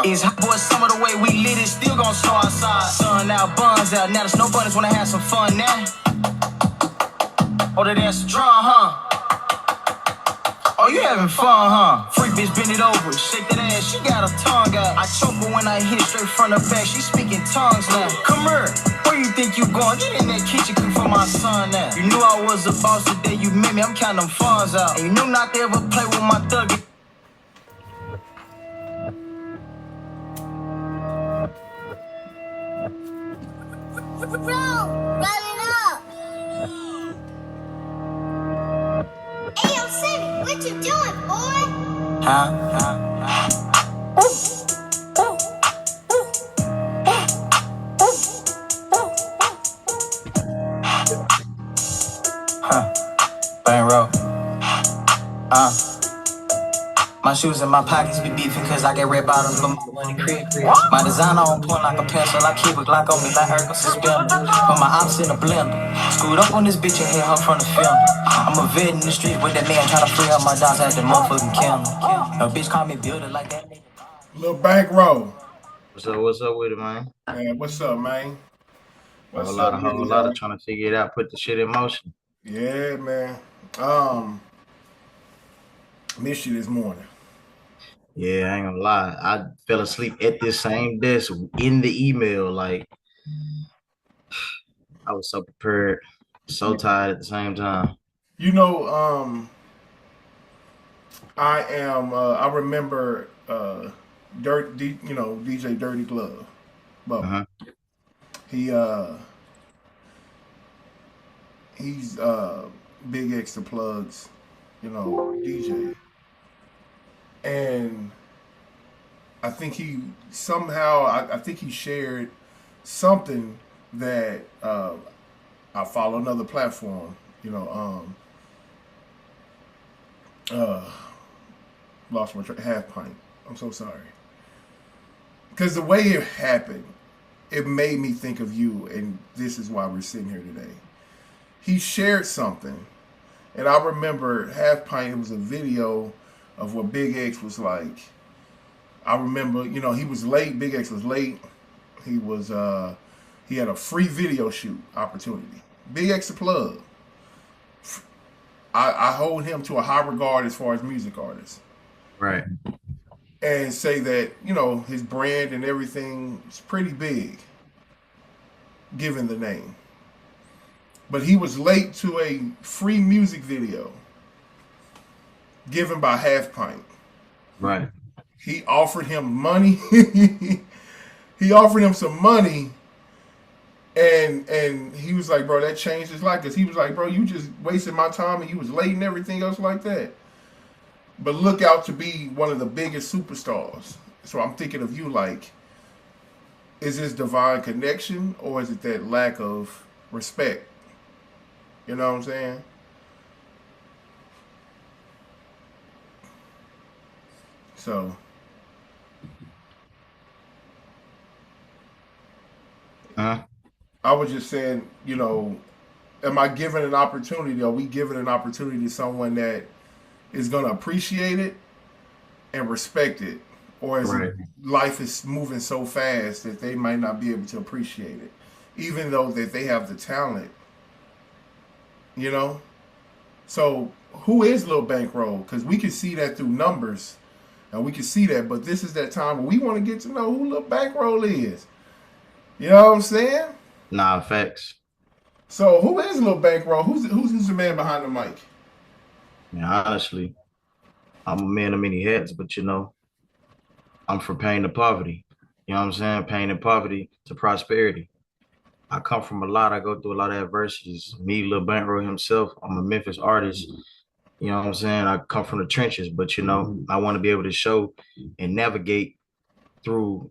These hot boys, some of the way we lit it still gon' show outside. Sun out, buns out, now the snow bunnies wanna have some fun now. Oh, they dance the drum, huh? Oh, you having fun, huh? Free bitch, bend it over, shake that ass, she got her tongue out. I choke her when I hit straight from the back, she speaking tongues now. Come here, where you think you going? Get in that kitchen, cook for my son now. You knew I was a boss the day you met me, I'm counting them funds out. And you knew not to ever play with my thug. Bro, run it up. Hey, yo, Sammy, what you doing, boy? Huh? Bankro. My shoes in my pockets be beefing cause I get red bottoms but my money crib. My designer on point like a pencil, I keep a Glock on me like Urkel suspender. Put my ops in a blender, screwed up on this bitch and hit her from the film. I'm a vet in the street with that man trying to free up my dogs at the motherfucking kennel. A bitch call me builder like that nigga. Lul Bankro. What's up with it, man? Man, what's up, man? What's up, Whole lot of trying to figure it out, put the shit in motion. Yeah, man. Missed you this morning. Yeah, I ain't gonna lie. I fell asleep at this same desk in the email. Like, I was so prepared, so tired at the same time. You know, I remember DJ Dirty Glove. But he's Big X the Plugs, DJ. And I think he shared something that I follow another platform, lost my half pint. I'm so sorry. Because the way it happened, it made me think of you, and this is why we're sitting here today. He shared something, and I remember half pint. It was a video of what Big X was like. I remember, he was late. Big X was late. He was he had a free video shoot opportunity. Big X the plug. I hold him to a high regard as far as music artists. Right. And say that, his brand and everything is pretty big, given the name. But he was late to a free music video given by Half Pint. Right. He offered him money. He offered him some money. And he was like, bro, that changed his life. Because he was like, bro, you just wasted my time and you was late and everything else like that. But look out to be one of the biggest superstars. So I'm thinking of you like, is this divine connection or is it that lack of respect? You know what I'm saying? So I was just saying, am I giving an opportunity? Are we giving an opportunity to someone that is going to appreciate it and respect it? Or is it life is moving so fast that they might not be able to appreciate it, even though that they have the talent, So who is Lul Bankro? Because we can see that through numbers, and we can see that. But this is that time where we want to get to know who Lul Bankro is. You know what I'm saying? Nah, facts. So who is Lul Bankro? Who's the man behind the mic? Yeah, honestly, I'm a man of many hats, but I'm from pain to poverty. You know what I'm saying? Pain and poverty to prosperity. I come from I go through a lot of adversities. Me, Lul Bankro himself, I'm a Memphis artist. You know what I'm saying? I come from the trenches, but I want to be able to show and navigate through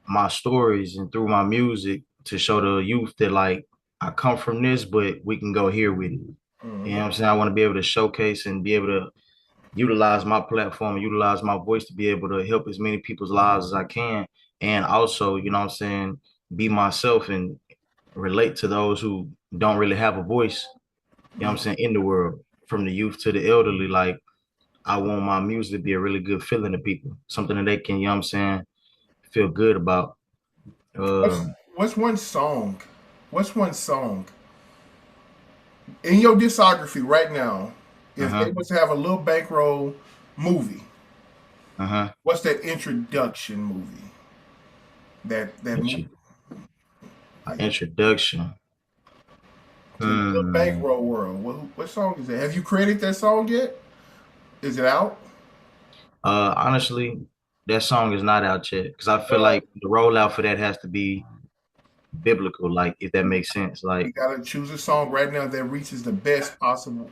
my stories and through my music to show the youth that like I come from this, but we can go here with it. You know what I'm saying? I want to be able to showcase and be able to utilize my platform, utilize my voice to be able to help as many people's lives as I can. And also, be myself and relate to those who don't really have a voice, in the world, from the youth to the elderly. Like, I want my music to be a really good feeling to people, something that they can, feel good about. What's Um, what's one song? What's one song in your discography right now? If they uh-huh, was to have a Lil Bankroll movie, uh-huh. what's that introduction movie? That movie, Intro- like introduction. to the Lil Hmm. Bankroll world. What song is that? Have you created that song yet? Is it out? Honestly, that song is not out yet because I feel Uh, like the rollout for that has to be biblical, like if that makes sense. we Like, gotta choose a song right now that reaches the best possible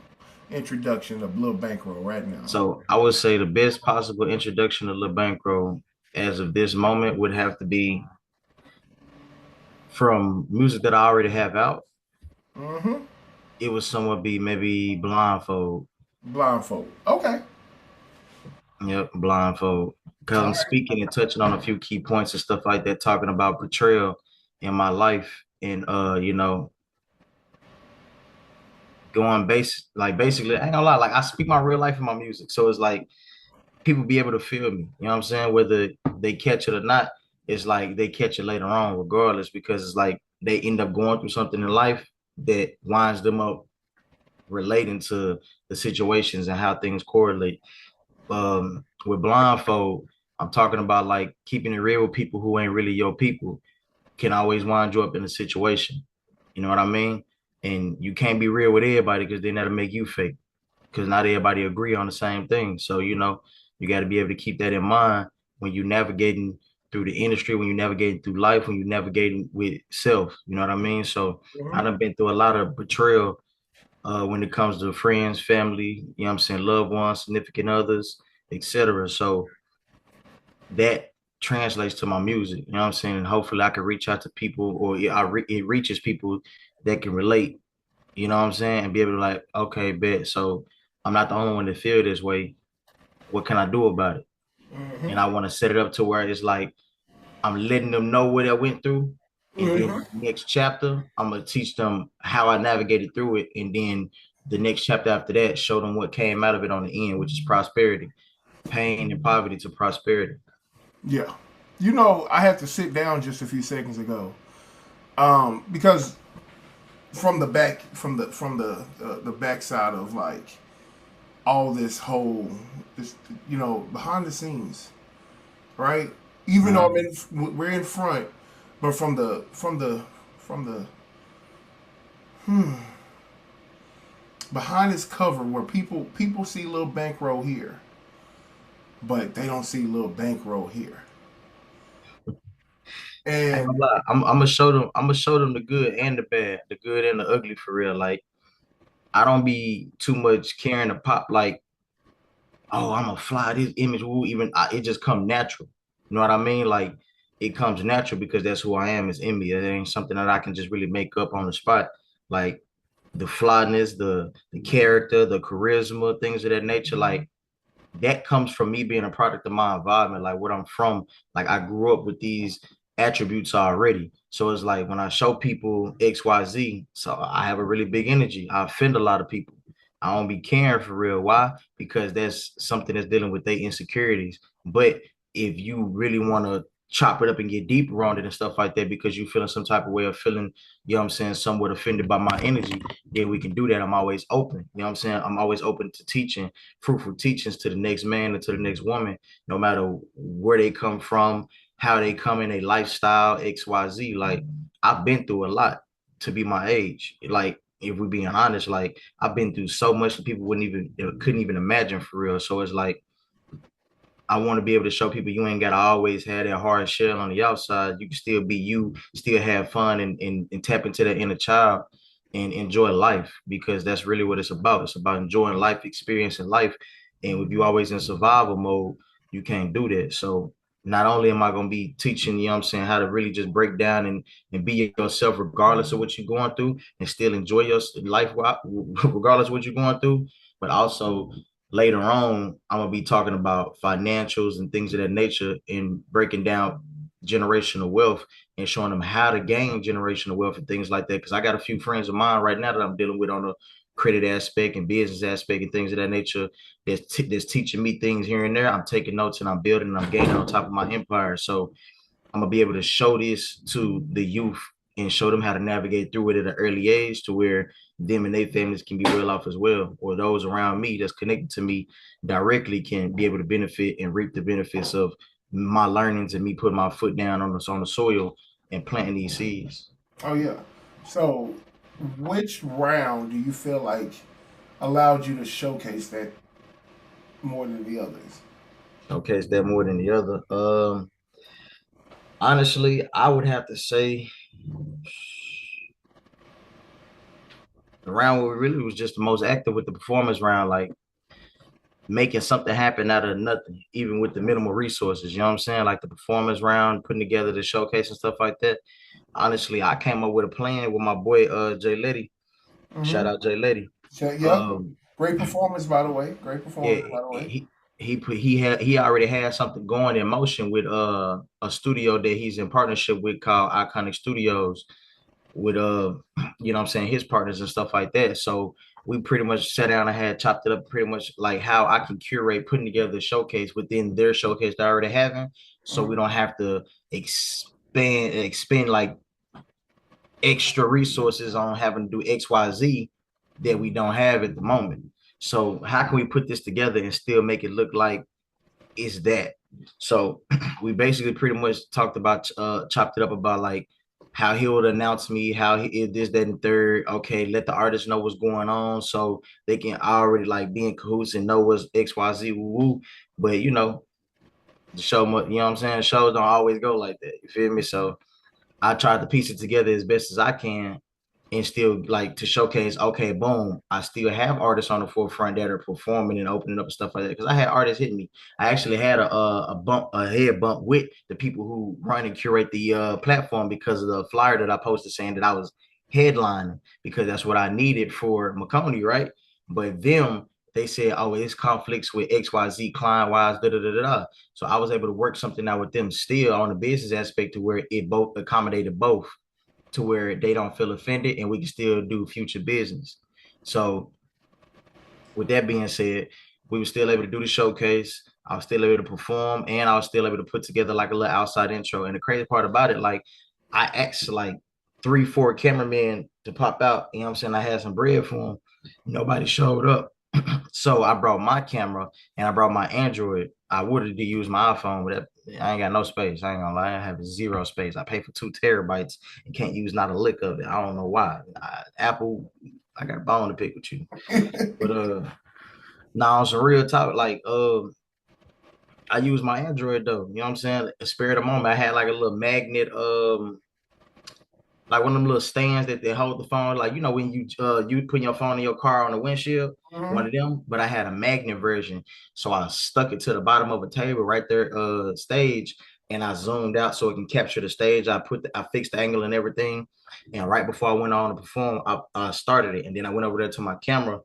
introduction of Lil Bankroll right now. so I would say the best possible introduction to Lil Bankroll as of this moment would have to be from music that I already have out. Mm-hmm. It would somewhat be maybe Blindfold. Blindfold. Okay. Yep, Blindfold. Because All I'm right. speaking and touching on a few key points and stuff like that, talking about portrayal in my life and going base like basically I ain't gonna lie, like I speak my real life in my music. So it's like people be able to feel me. You know what I'm saying? Whether they catch it or not, it's like they catch it later on, regardless, because it's like they end up going through something in life that winds them up relating to the situations and how things correlate. With Blindfold, I'm talking about like keeping it real with people who ain't really your people can always wind you up in a situation. You know what I mean? And you can't be real with everybody because then that'll make you fake. Because not everybody agree on the same thing. So you got to be able to keep that in mind when you're navigating through the industry, when you're navigating through life, when you're navigating with self. You know what I mean? So I Mm-hmm. done been through a lot of betrayal when it comes to friends, family, you know what I'm saying, loved ones, significant others, etc. So that translates to my music, you know what I'm saying? And hopefully I can reach out to people or it reaches people that can relate, you know what I'm saying? And be able to like, okay, bet. So I'm not the only one to feel this way. What can I do about it? And I want to set it up to where it's like I'm letting them know what I went through. And then Mm-hmm. next chapter, I'm gonna teach them how I navigated through it. And then the next chapter after that, show them what came out of it on the end, which is prosperity, pain and poverty to prosperity. Yeah. I had to sit down just a few seconds ago. Because from the backside of like all this whole this behind the scenes, right? Even though Uh-huh. we're in front, but from the behind this cover where people see Lil Bankroll here, but they don't see Lil Bankroll here. I ain't And gonna lie. I'm gonna show them. I'm gonna show them the good and the bad, the good and the ugly for real. Like I don't be too much caring to pop. Like oh, I'm gonna fly this image. Woo, it just come natural. You know what I mean? Like it comes natural because that's who I am. It's in me. It ain't something that I can just really make up on the spot. Like the flyness, the character, the charisma, things of that nature. Like that comes from me being a product of my environment, like what I'm from. Like I grew up with these attributes already. So it's like when I show people XYZ, so I have a really big energy. I offend a lot of people. I don't be caring for real. Why? Because that's something that's dealing with their insecurities. But if you really want to chop it up and get deeper on it and stuff like that, because you feeling some type of way of feeling, you know what I'm saying, somewhat offended by my energy, then we can do that. I'm always open. You know what I'm saying? I'm always open to teaching fruitful teachings to the next man and to the next woman, no matter where they come from, how they come in a lifestyle, XYZ. Like I've been through a lot to be my age. Like if we're being honest, like I've been through so much that people couldn't even imagine for real. So it's like I want to be able to show people you ain't gotta always have that hard shell on the outside. You can still be you, still have fun and tap into that inner child and enjoy life because that's really what it's about. It's about enjoying life, experiencing life. And if you always in survival mode, you can't do that. So not only am I gonna be teaching, you know what I'm saying, how to really just break down and be yourself regardless of what you're going through and still enjoy your life regardless of what you're going through, but also later on, I'm gonna be talking about financials and things of that nature and breaking down generational wealth and showing them how to gain generational wealth and things like that. Because I got a few friends of mine right now that I'm dealing with on the credit aspect and business aspect and things of that nature that's teaching me things here and there. I'm taking notes and I'm building and I'm gaining on top of my empire. So I'm gonna be able to show this to the youth and show them how to navigate through it at an early age to where them and their families can be well off as well, or those around me that's connected to me directly can be able to benefit and reap the benefits of my learnings and me putting my foot down on the soil and planting these seeds. Oh yeah. So, which round do you feel like allowed you to showcase that more than the others? Okay, is that more than the other? Honestly, I would have to say the round where we really was just the most active with the performance round, like making something happen out of nothing, even with the minimal resources. You know what I'm saying? Like the performance round, putting together the showcase and stuff like that. Honestly, I came up with a plan with my boy Jay Letty. Shout Mm-hmm. out Jay Letty. So, yep. Um, Great performance, by the way. Great yeah, performance, by the way. he already had something going in motion with a studio that he's in partnership with called Iconic Studios with you know what I'm saying, his partners and stuff like that. So we pretty much sat down and had chopped it up pretty much like how I can curate putting together the showcase within their showcase they're already having. So we Mm-hmm. don't have to expend like extra resources on having to do XYZ that we don't have at the moment. So how can we put this together and still make it look like it's that? So we basically pretty much talked about chopped it up about like how he would announce me, how he is this, that, and third. Okay, let the artist know what's going on so they can already like be in cahoots and know what's XYZ woo woo. But you know, the show, you know what I'm saying? Shows don't always go like that. You feel me? So I tried to piece it together as best as I can and still like to showcase, okay, boom, I still have artists on the forefront that are performing and opening up and stuff like that. Because I had artists hitting me. I actually had a head bump with the people who run and curate the platform because of the flyer that I posted saying that I was headlining because that's what I needed for Mukonii, right? But them, they said, oh, it's conflicts with XYZ client wise, da da da da. So I was able to work something out with them still on the business aspect to where it both accommodated both to where they don't feel offended and we can still do future business. So with that being said, we were still able to do the showcase. I was still able to perform and I was still able to put together like a little outside intro. And the crazy part about it, like I asked like 3, 4 cameramen to pop out. You know what I'm saying? I had some bread for them. Nobody showed up. So I brought my camera and I brought my Android. I would have used my iPhone, but I ain't got no space. I ain't gonna lie, I have zero space. I pay for 2 terabytes and can't use not a lick of it. I don't know why. Apple, I got a bone to pick with you. But now on some real talk, like I use my Android though. You know what I'm saying? A spare of the moment. I had like a little magnet, like one of them little stands that they hold the phone, like you know when you put your phone in your car on the windshield, one Mm-hmm. of them. But I had a magnet version, so I stuck it to the bottom of a table right there, stage, and I zoomed out so it can capture the stage. I fixed the angle and everything, and right before I went on to perform, I started it, and then I went over there to my camera,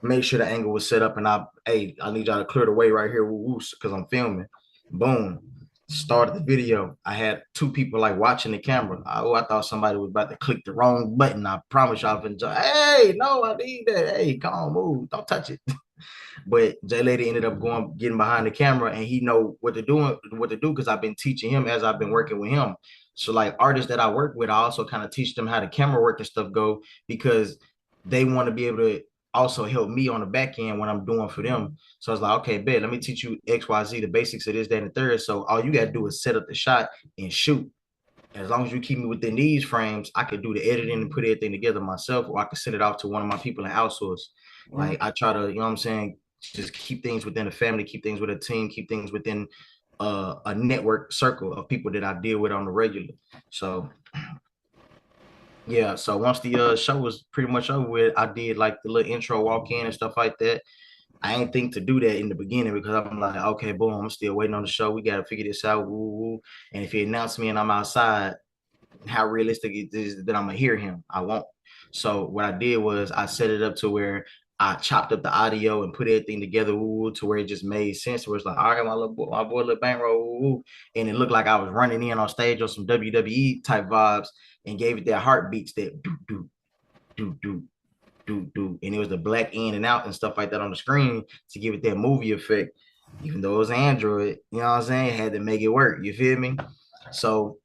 made sure the angle was set up, and I need y'all to clear the way right here, because I'm filming. Boom. Started the video. I had 2 people like watching the camera. I thought somebody was about to click the wrong button. I promise y'all enjoy. Hey, no, I need that. Hey, come on, move. Don't touch it. But Jay Lady ended up getting behind the camera, and he know what to do because I've been teaching him as I've been working with him. So like artists that I work with, I also kind of teach them how the camera work and stuff go because they want to be able to also help me on the back end when I'm doing for them. So I was like, okay, bet, let me teach you XYZ, the basics of this, that, and the third. So all you gotta do is set up the shot and shoot. As long as you keep me within these frames, I could do the editing and put everything together myself, or I could send it off to one of my people and outsource. Mm-hmm. Like I try to, you know what I'm saying, just keep things within a family, keep things with a team, keep things within a network circle of people that I deal with on the regular. So yeah, so once the show was pretty much over with, I did like the little intro walk in and stuff like that. I ain't think to do that in the beginning because I'm like, okay, boom, I'm still waiting on the show. We gotta figure this out. Woo, woo. And if he announced me and I'm outside, how realistic it is that I'm gonna hear him? I won't. So what I did was I set it up to where I chopped up the audio and put everything together to where it just made sense. Where it's like, all right, my boy Lul Bankro, and it looked like I was running in on stage on some WWE type vibes and gave it that heartbeats that do do do do do, and it was the black in and out and stuff like that on the screen to give it that movie effect. Even though it was Android, you know what I'm saying, had to make it work. You feel me? So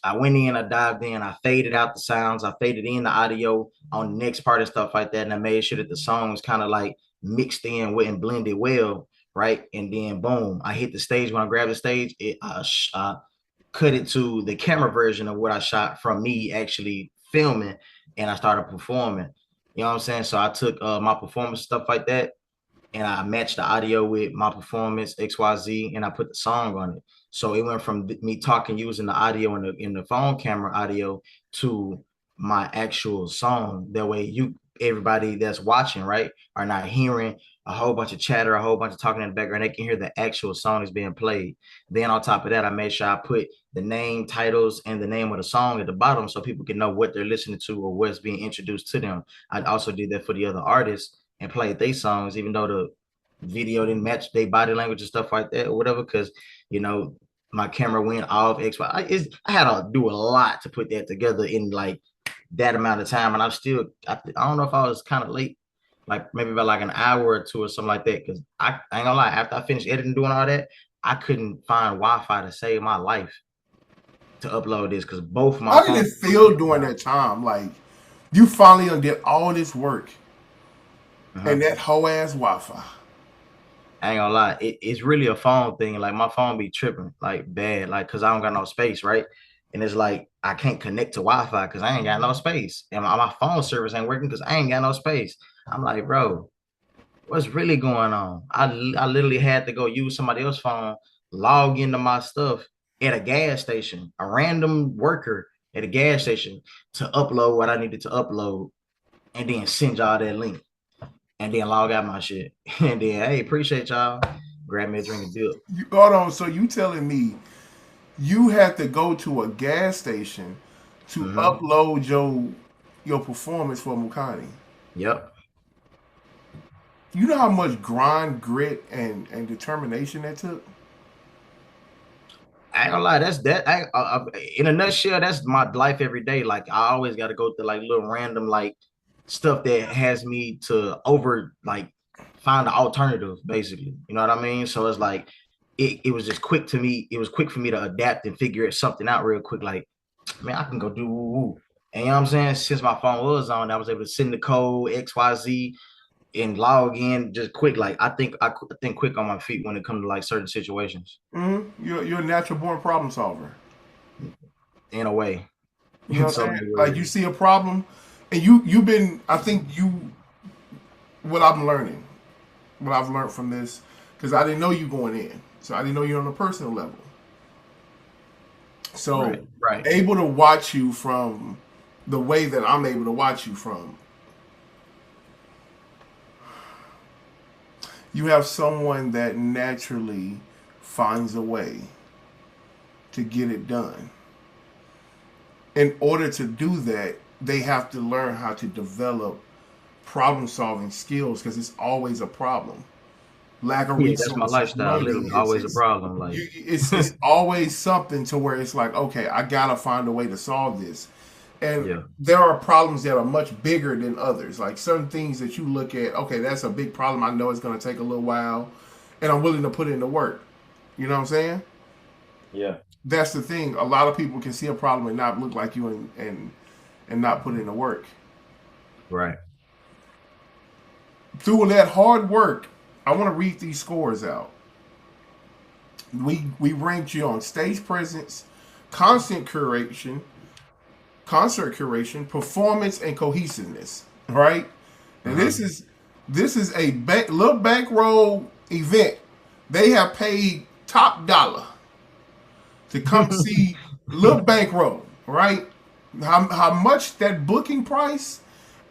I went in, I dived in, I faded out the sounds, I faded in the audio on the next part and stuff like that. And I made sure that the song was kind of like mixed in with and blended well, right? And then boom, I hit the stage. When I grabbed the stage, I cut it to the camera version of what I shot from me actually filming, and I started performing. You know what I'm saying? So I took my performance stuff like that, and I matched the audio with my performance XYZ, and I put the song on it. So it went from me talking using the audio in the phone camera audio to my actual song. That way, everybody that's watching, right, are not hearing a whole bunch of chatter, a whole bunch of talking in the background. They can hear the actual song that's being played. Then on top of that, I made sure I put the name, titles, and the name of the song at the bottom so people can know what they're listening to or what's being introduced to them. I also did that for the other artists and played their songs, even though the video didn't match their body language and stuff like that or whatever, because my camera went off I had to do a lot to put that together in like that amount of time, and I don't know if I was kind of late, like maybe about like an hour or two or something like that, because I ain't gonna lie, after I finished editing, doing all that, I couldn't find Wi-Fi to save my life to upload this, because both my How did phones it feel during that time? Like you finally did all this work and that whole ass Wi-Fi. I ain't gonna lie, it's really a phone thing. Like my phone be tripping like bad, like because I don't got no space, right? And it's like I can't connect to Wi-Fi because I ain't got no space, and my phone service ain't working because I ain't got no space. I'm like, bro, what's really going on? I literally had to go use somebody else's phone, log into my stuff at a gas station, a random worker at a gas station, to upload what I needed to upload, and then send y'all that link, and then log out my shit. And then, hey, appreciate y'all. Grab me a drink and dip. Hold on. So you telling me you had to go to a gas station to upload your performance for Mukonii? Yep. You know how much grind, grit, and determination that took? I ain't gonna lie, that's that. In a nutshell, that's my life every day. Like I always got to go through like little random like stuff that has me to find the alternative, basically. You know what I mean? So it's like it was just quick to me. It was quick for me to adapt and figure something out real quick. Like, man, I can go do woo. And you know what I'm saying? Since my phone was on, I was able to send the code XYZ and log in just quick. Like I think quick on my feet when it comes to like certain situations. You're a natural born problem solver. In a way. You know In what so I'm many saying? Like ways. you see a problem, and you've been. I think what I'm learning, what I've learned from this, because I didn't know you going in, so I didn't know you on a personal level. So Right. able to watch you from the way that I'm able to watch you from. You have someone that naturally finds a way to get it done. In order to do that, they have to learn how to develop problem solving skills because it's always a problem. Lack of Yeah, that's my resources, lifestyle. money. Literally, always a problem. Like, It's always something to where it's like, okay, I gotta find a way to solve this. And yeah, there are problems that are much bigger than others. Like certain things that you look at, okay, that's a big problem. I know it's going to take a little while, and I'm willing to put in the work. You know what I'm saying? yeah, That's the thing. A lot of people can see a problem and not look like you and not put in the work. right. Through that hard work, I want to read these scores out. We ranked you on stage presence, constant curation, concert curation, performance, and cohesiveness. Right? And this is a Lul Bankro event. They have paid top dollar to come see Lul Bankro. Right? How much that booking price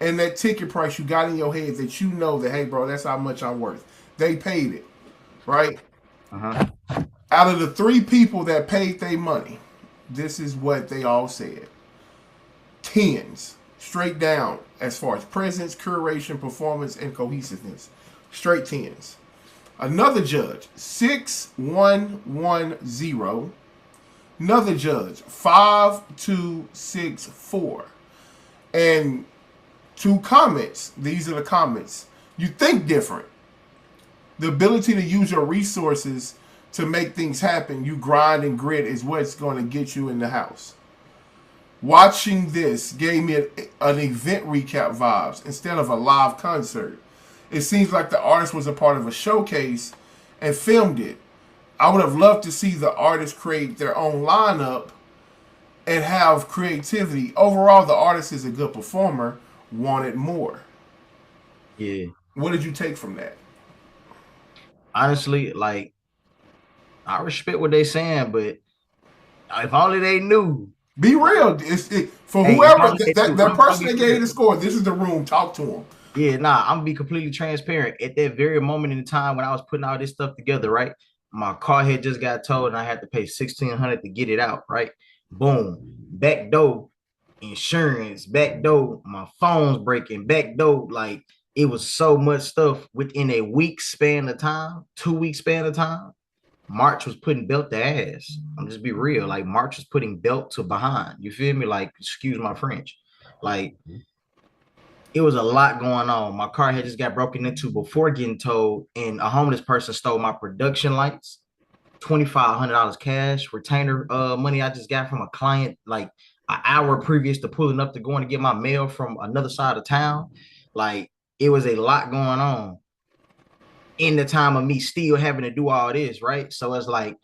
and that ticket price you got in your head that you know that, hey, bro, that's how much I'm worth. They paid it. Right? Out of the 3 people that paid their money, this is what they all said. 10s, straight down, as far as presence, curation, performance, and cohesiveness. Straight 10s. Another judge, 6110. Another judge, 5264. And 2 comments. These are the comments. You think different. The ability to use your resources to make things happen. You grind and grit is what's going to get you in the house. Watching this gave me an event recap vibes instead of a live concert. It seems like the artist was a part of a showcase and filmed it. I would have loved to see the artists create their own lineup and have creativity. Overall, the artist is a good performer. Wanted more. Yeah. What did you take from that? Honestly, like I respect what they saying, but if only they knew. Be real. For Hey, if whoever only they knew. that I'm person be that gave real. the score, this is the room. Talk to him. Yeah, nah, I'm gonna be completely transparent. At that very moment in time when I was putting all this stuff together, right? My car had just got towed and I had to pay $1,600 to get it out, right? Boom. Back door, insurance, back door, my phone's breaking, back door. Like it was so much stuff within a week span of time, 2 week span of time. March was putting belt to ass. I'm just be real. Like March was putting belt to behind. You feel me? Like, excuse my French. Like it was a lot going on. My car had just got broken into before getting towed, and a homeless person stole my production lights, $2,500 cash, retainer money I just got from a client like an hour previous to pulling up to going to get my mail from another side of town. Like it was a lot going on in the time of me still having to do all this, right? So it's like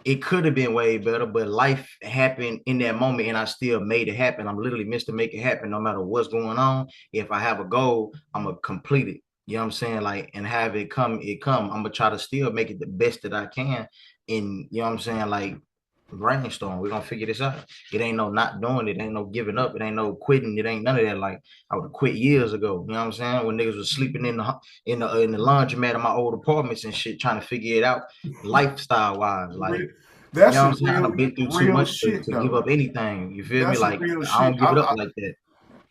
it could have been way better, but life happened in that moment and I still made it happen. I'm literally meant to make it happen no matter what's going on. If I have a goal, I'm gonna complete it. You know what I'm saying? Like, and have it come, it come. I'm gonna try to still make it the best that I can. And you know what I'm saying? Like, brainstorm. We're gonna figure this out. It ain't no not doing it, ain't no giving up, it ain't no quitting, it ain't none of that. Like I would have quit years ago. You know what I'm saying? When niggas was sleeping in the laundromat of my old apartments and shit, trying to figure it out lifestyle wise. Like you That's know what I'm some saying? I've been through too real much shit to give though. up anything. You feel me? That's some Like real I shit. don't give it up like that.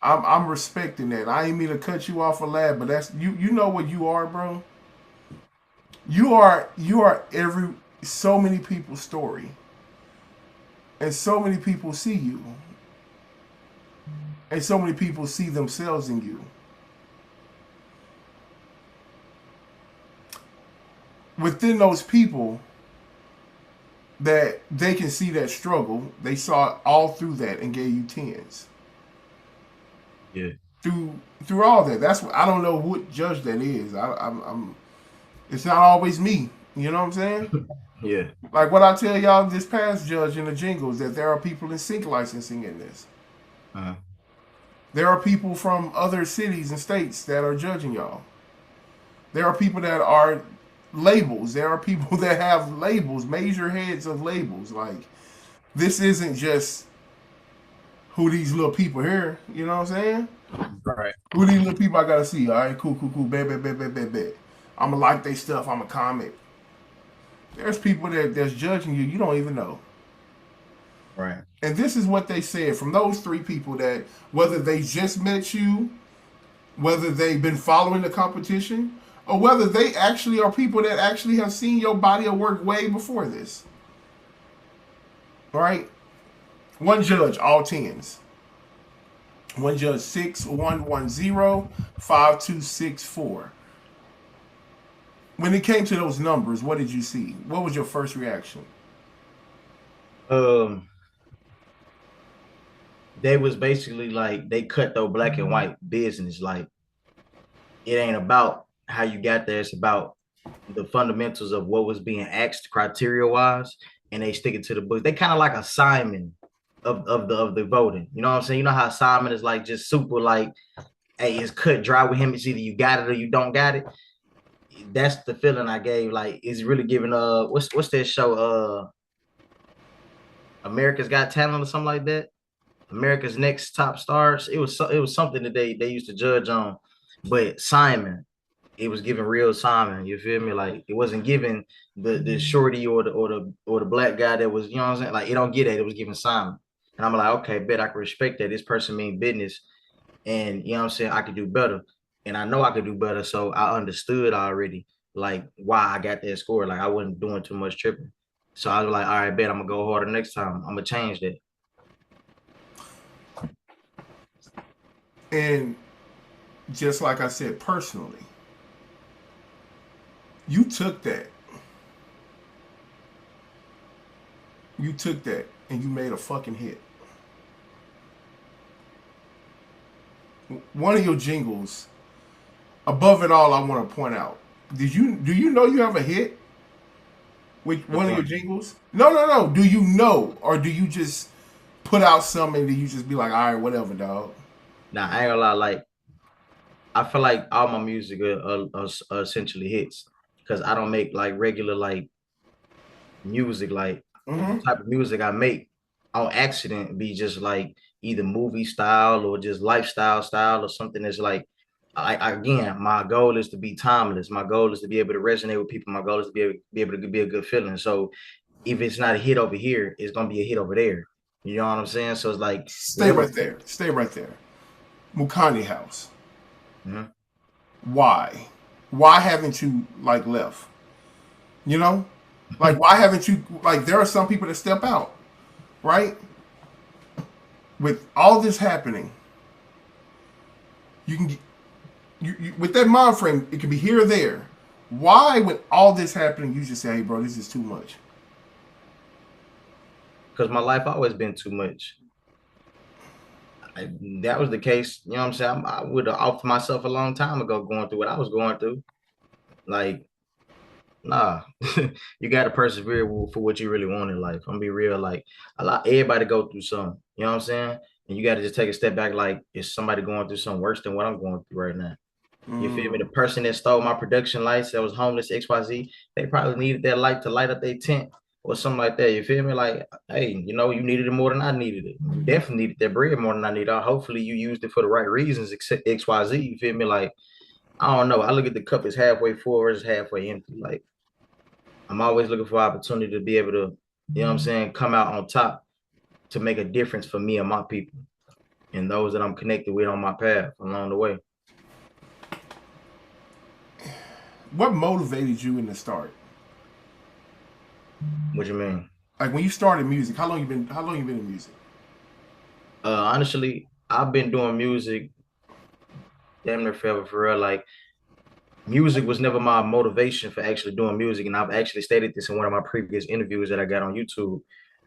I'm respecting that. I ain't mean to cut you off a lad, but that's you. You know what you are, bro. You are every so many people's story, and so many people see you, and so many people see themselves in you. Within those people, that they can see that struggle, they saw it all through that and gave you tens. Yeah. Through all that. That's what I don't know what judge that is. I'm it's not always me. You know what I'm saying? Yeah. Like what I tell y'all this past judge in the jingles that there are people in sync licensing in this. Uh-huh. There are people from other cities and states that are judging y'all. There are people that are labels. There are people that have labels, major heads of labels. Like this isn't just who these little people here. You know what I'm saying? Right. Who these little people I gotta see? All right, cool. Bet. I'ma like they stuff. I'ma comment. There's people that's judging you. You don't even know. Right. And this is what they said from those three people that whether they just met you, whether they've been following the competition, or whether they actually are people that actually have seen your body of work way before this. All right? One judge, all tens. One judge 6110 5264. When it came to those numbers, what did you see? What was your first reaction? Um, they was basically like they cut though black and white business. Like it ain't about how you got there, it's about the fundamentals of what was being asked criteria wise, and they stick it to the book. They kind of like a Simon of the voting. You know what I'm saying? You know how Simon is like just super like, hey, it's cut dry with him. It's either you got it or you don't got it. That's the feeling I gave. Like it's really giving what's that show? America's Got Talent or something like that. America's Next Top Stars. It was something that they used to judge on. But Simon, it was giving real Simon. You feel me? Like it wasn't giving the shorty or the black guy that was, you know what I'm saying? Like it don't get that. It was giving Simon. And I'm like, okay, bet I can respect that. This person mean business. And you know what I'm saying? I could do better. And I know I could do better. So I understood already like why I got that score. Like I wasn't doing too much tripping. So I was like, all right, bet I'm gonna go harder next time. I'm gonna change that. And just like I said personally, you took that you took that and you made a fucking hit. One of your jingles, above it all, I want to point out. Do you know you have a hit with one of your jingles? No. Do you know, or do you just put out something and you just be like, all right, whatever, dog? Now I ain't gonna lie, like I feel like all my music are essentially hits because I don't make like regular like music. Like the type of music I make on accident be just like either movie style or just lifestyle style or something that's like again, my goal is to be timeless. My goal is to be able to resonate with people. My goal is to be able to be a good feeling. So if it's not a hit over here, it's gonna be a hit over there. You know what I'm saying? So it's like Stay right there. Stay right there. Mukonii House. Mhm. Why? Why haven't you like left? You know, like why haven't you like? There are some people that step out, right? With all this happening, you can get you with that mind frame. It could be here or there. Why, with all this happening, you just say, "Hey, bro, this is too much." Because my life always been too much. That was the case, you know what I'm saying? I would have offed myself a long time ago going through what I was going through. Like, nah, you got to persevere for what you really want in life. I'm gonna be real. Like, everybody go through something, you know what I'm saying? And you got to just take a step back. Like, is somebody going through something worse than what I'm going through right now? You feel me? The person that stole my production lights, that was homeless, XYZ, they probably needed that light to light up their tent or something like that. You feel me? Like, hey, you know, you needed it more than I needed it. You definitely needed that bread more than I needed. Hopefully, you used it for the right reasons, except XYZ. You feel me? Like, I don't know. I look at the cup as halfway full or it's halfway empty. Like, I'm always looking for opportunity to be able to, you know what I'm saying, come out on top to make a difference for me and my people and those that I'm connected with on my path along the way. What motivated you in the start? What you mean? Like when you started music, how long you been? How long you been in music? Honestly, I've been doing music damn near forever for real. Like music was never my motivation for actually doing music, and I've actually stated this in one of my previous interviews that I got on YouTube.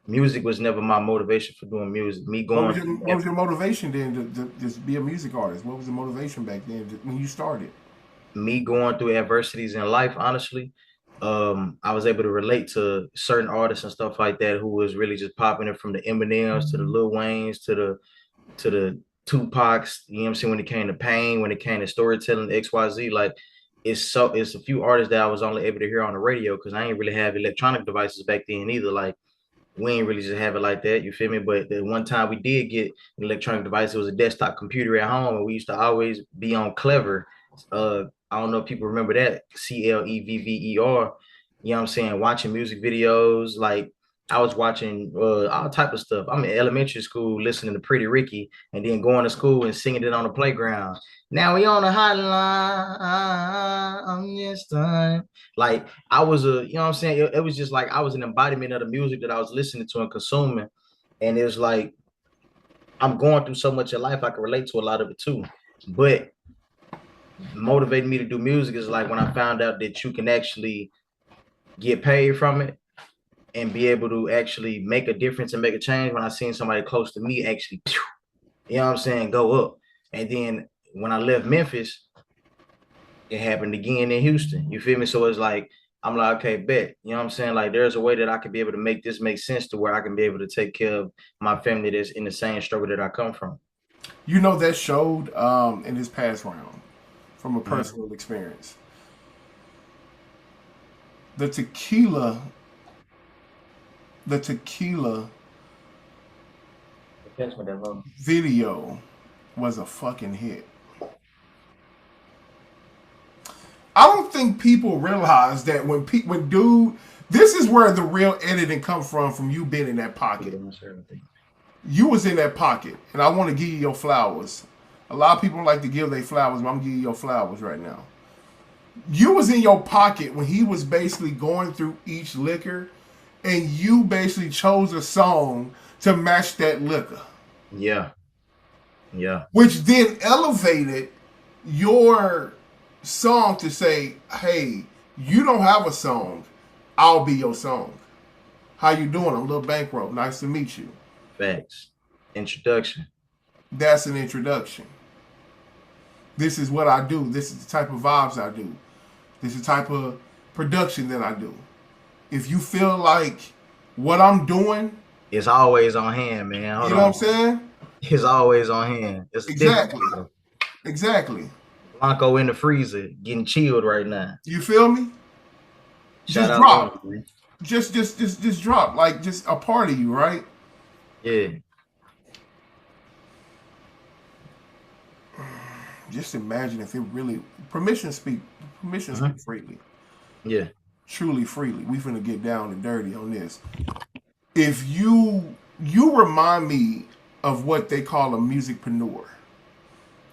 Music was never my motivation for doing music. Me going through What was your motivation then to just be a music artist? What was the motivation back then when you started? me going through adversities in life, honestly, I was able to relate to certain artists and stuff like that who was really just popping it from the Eminems to the Lil Waynes to the Tupacs, you know what I'm saying, when it came to pain, when it came to storytelling, XYZ, like it's a few artists that I was only able to hear on the radio because I ain't really have electronic devices back then either. Like we ain't really just have it like that, you feel me? But the one time we did get an electronic device, it was a desktop computer at home, and we used to always be on Clever. I don't know if people remember that, Clevver. You know what I'm saying? Watching music videos, like I was watching all type of stuff. I'm in elementary school listening to Pretty Ricky, and then going to school and singing it on the playground. Now we on the hotline. I'm just done. Like I was you know what I'm saying? It was just like I was an embodiment of the music that I was listening to and consuming. And it was like I'm going through so much in life, I can relate to a lot of it too. But motivating me to do music is like when I found out that you can actually get paid from it and be able to actually make a difference and make a change. When I seen somebody close to me actually, you know what I'm saying, go up. And then when I left Memphis, it happened again in Houston. You feel me? So it's like, I'm like, okay, bet. You know what I'm saying? Like, there's a way that I could be able to make this make sense to where I can be able to take care of my family that's in the same struggle that I come from. You know that showed in this past round from a personal experience. The tequila video was a fucking hit. I don't think people realize that when dude, this is where the real editing comes from you being in that pocket. You was in that pocket, and I want to give you your flowers. A lot of people like to give their flowers, but I'm giving you your flowers right now. You was in your pocket when he was basically going through each liquor, and you basically chose a song to match that liquor. Yeah. Yeah. Which then elevated your song to say, hey, you don't have a song, I'll be your song. How you doing? I'm Lul Bankro. Nice to meet you. Facts. Introduction. That's an introduction. This is what I do. This is the type of vibes I do. This is the type of production that I do. If you feel like what I'm doing, It's always on hand, man. Hold you know on. what I'm saying? It's always on hand. It's Exactly. different. Exactly. Blanco in the freezer, getting chilled right now. You feel me? Shout Just out drop. to him, man. Just drop. Like just a part of you, right? Yeah. Just imagine if it really permission speak freely. Yeah. Truly freely. We finna get down and dirty on this. If you remind me of what they call a musicpreneur.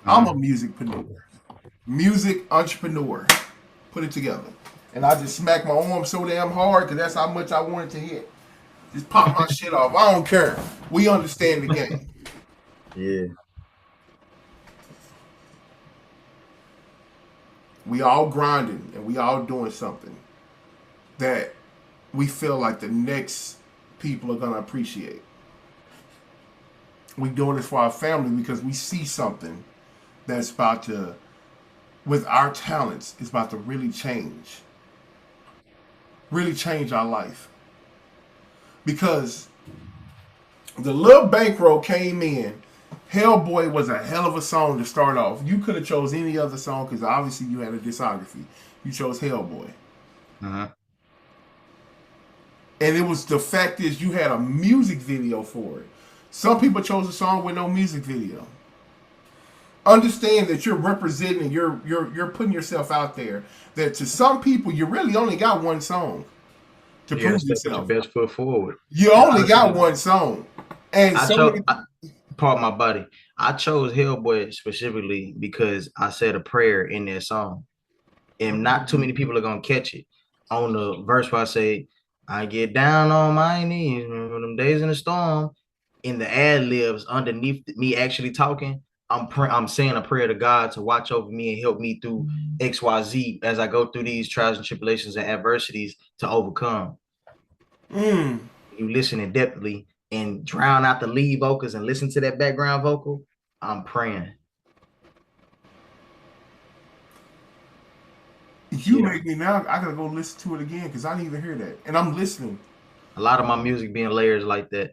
I'm a musicpreneur. Music entrepreneur. Put it together. And I just smack my arm so damn hard because that's how much I wanted to hit. Just pop my shit off. I don't care. We understand the game. Yeah. We all grinding and we all doing something that we feel like the next people are gonna appreciate. We doing this for our family because we see something that's about to, with our talents, is about to really change our life. Because the Lul Bankro came in. Hellboy was a hell of a song to start off. You could have chose any other song because obviously you had a discography. You chose Hellboy. Uh-huh. And it was, the fact is you had a music video for it. Some people chose a song with no music video. Understand that you're representing, you're putting yourself out there. That to some people you really only got one song to prove yourself. Your best foot forward. You only got one song. And Part my body. I chose Hellboy specifically because I said a prayer in that song. And not too many people are gonna catch it. On the verse where I say, I get down on my knees, remember them days in the storm. In the ad libs underneath me actually talking, I'm saying a prayer to God to watch over me and help me through XYZ as I go through these trials and tribulations and adversities to overcome. You listen in depthly and drown out the lead vocals and listen to that background vocal. I'm praying. You make me now. I gotta go listen to it again because I didn't even hear that, and I'm listening. A lot of my music being layers like that.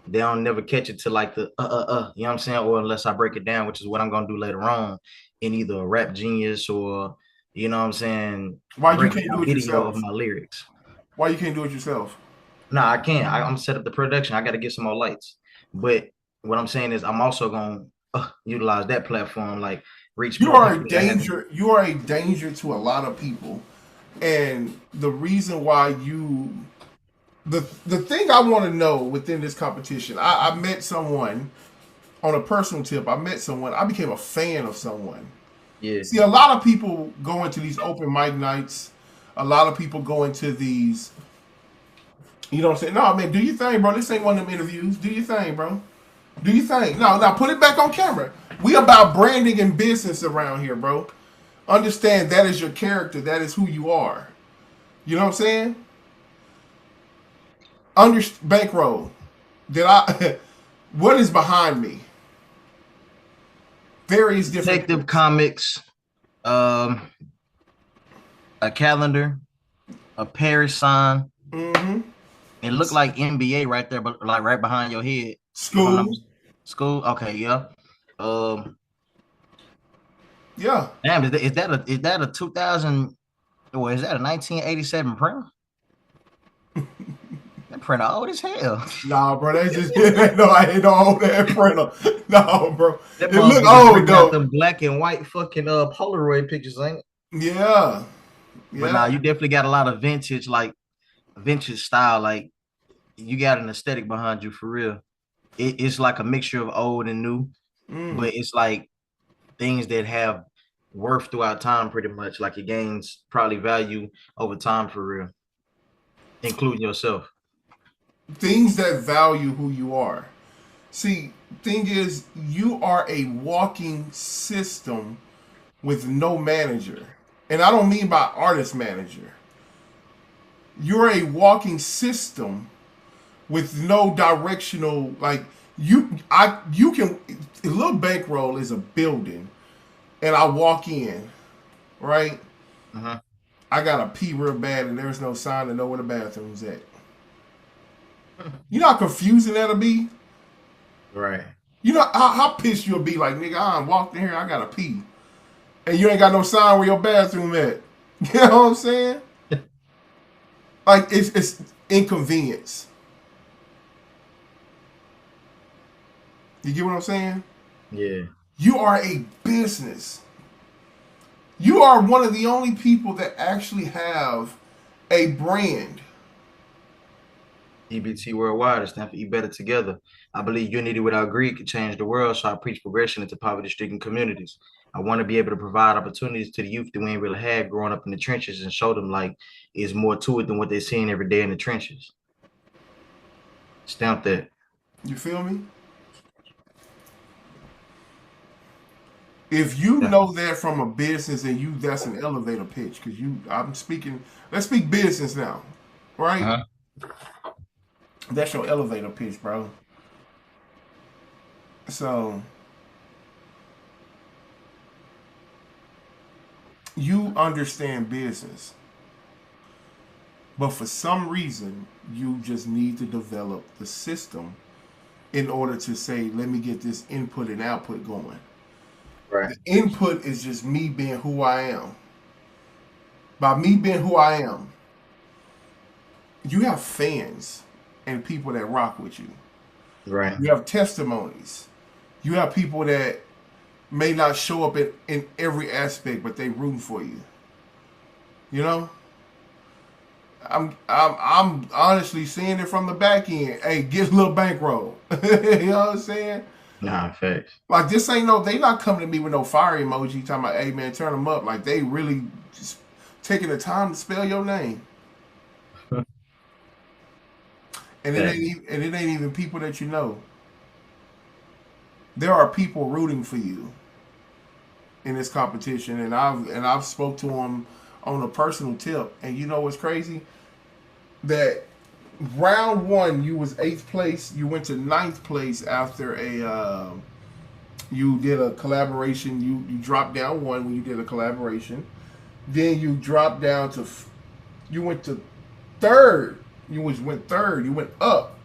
They don't never catch it to like the you know what I'm saying? Or unless I break it down, which is what I'm gonna do later on in either a Rap Genius or, you know what I'm saying? Why you can't do it yourself? Of my lyrics. Why you can't do it yourself? No, I can't. I'm set up the production. I got to get some more lights. But what I'm saying is I'm also gonna utilize that platform, like reach. You are a danger. You are a danger to a lot of people, and the reason why you. The thing I want to know within this competition, I met someone on a personal tip. I met someone. I became a fan of someone. Yeah. See, a lot of people go into these open mic nights. A lot of people go into these. You know what I'm saying? No, man, do your thing, bro. This ain't one of them interviews. Do your thing, bro. Do your thing. No, put it back on camera. We about branding and business around here, bro. Understand that is your character. That is who you are. You know what I'm saying? Bankroll. What is behind me? Various different Detective Comics, a calendar, a Paris sign. Mm-hmm. It looked like NBA right there, but like right behind your head. School. Okay, yeah. Yeah. Damn, is that a 2000 or is that a 1987 printer? That printer old as hell. Nah, bro, that's just no. I ain't no old that printer. No, bro. That it look old though. The black and white fucking Polaroid pictures, ain't it? Yeah. But nah, you definitely got a lot of vintage style. Like you got an aesthetic behind you for real. It's like a mixture of old and new, but it's like things that have worth throughout time pretty much. Like it gains probably value over time for real, including yourself. Things that value who you are. See, thing is, you are a walking system with no manager. And I don't mean by artist manager. You're a walking system with no directional, like you can. Lul Bankro is a building, and I walk in, right? Uh-huh. I gotta pee real bad, and there's no sign to know where the bathroom's at. You know how confusing that'll be. Right. You know how pissed you'll be, like, nigga, I walked in here, I gotta pee, and you ain't got no sign where your bathroom at. You know what I'm saying? Like it's inconvenience. You get what I'm saying? Yeah. You are a business. You are one of the only people that actually have a brand. EBT worldwide is stand for Eat Better Together. I believe unity without greed can change the world, so I preach progression into poverty-stricken communities. I want to be able to provide opportunities to the youth that we ain't really had growing up in the trenches and show them like it's more to it than what they're seeing every day in the trenches. Stamp that. You feel me? If you Yeah. know that from a business and that's an elevator pitch, because I'm speaking, let's speak business now, right? Uh-huh. That's your elevator pitch, bro. So you understand business, but for some reason, you just need to develop the system in order to say, let me get this input and output going. Right. The input is just me being who I am. By me being who I am, you have fans and people that rock with you. Right. You have testimonies. You have people that may not show up in every aspect, but they root for you. You know? I'm honestly seeing it from the back end. Hey, get a little bankroll. You know what I'm saying? Nah, facts. Like this ain't no, they not coming to me with no fire emoji talking about, hey man, turn them up. Like they really just taking the time to spell your name. And Facts. it ain't even people that you know. There are people rooting for you in this competition, and I've spoke to them on a personal tip. And you know what's crazy? That round one you was eighth place. You went to ninth place after you did a collaboration. You dropped down one when you did a collaboration. Then you dropped down to you went to third. Went third. You went up.